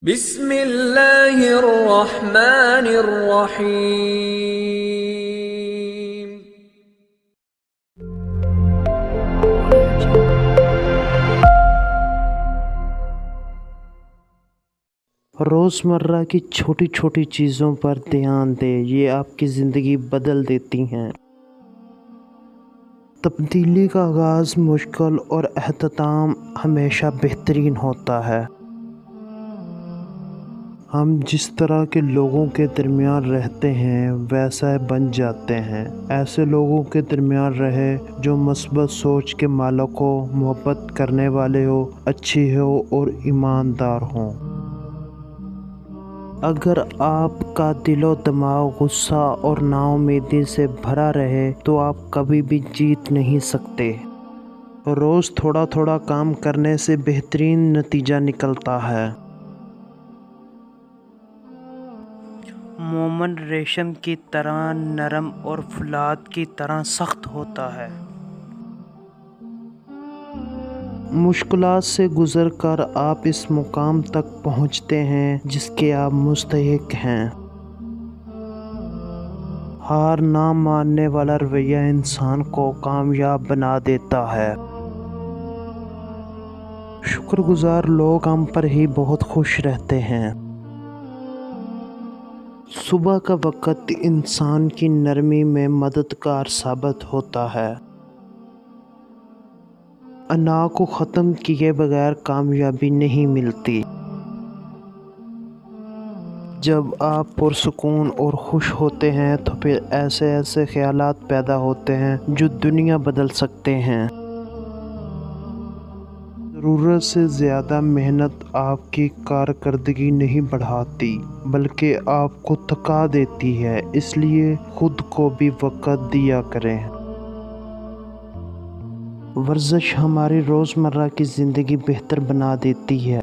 بسم اللہ الرحمن الرحیم۔ روزمرہ کی چھوٹی چھوٹی چیزوں پر دھیان دیں، یہ آپ کی زندگی بدل دیتی ہیں۔ تبدیلی کا آغاز مشکل اور اختتام ہمیشہ بہترین ہوتا ہے۔ ہم جس طرح کے لوگوں کے درمیان رہتے ہیں ویسا بن جاتے ہیں۔ ایسے لوگوں کے درمیان رہے جو مثبت سوچ کے مالک ہو، محبت کرنے والے ہو، اچھی ہو اور ایماندار ہوں۔ اگر آپ کا دل و دماغ غصہ اور نا امیدی سے بھرا رہے تو آپ کبھی بھی جیت نہیں سکتے۔ روز تھوڑا تھوڑا کام کرنے سے بہترین نتیجہ نکلتا ہے۔ مومن ریشم کی طرح نرم اور فولاد کی طرح سخت ہوتا ہے۔ مشکلات سے گزر کر آپ اس مقام تک پہنچتے ہیں جس کے آپ مستحق ہیں۔ ہار نہ ماننے والا رویہ انسان کو کامیاب بنا دیتا ہے۔ شکر گزار لوگ ہم پر ہی بہت خوش رہتے ہیں۔ صبح کا وقت انسان کی نرمی میں مددگار ثابت ہوتا ہے۔ انا کو ختم کیے بغیر کامیابی نہیں ملتی۔ جب آپ پرسکون اور خوش ہوتے ہیں تو پھر ایسے خیالات پیدا ہوتے ہیں جو دنیا بدل سکتے ہیں۔ ضرورت سے زیادہ محنت آپ کی کارکردگی نہیں بڑھاتی بلکہ آپ کو تھکا دیتی ہے، اس لیے خود کو بھی وقت دیا کریں۔ ورزش ہماری روزمرہ کی زندگی بہتر بنا دیتی ہے۔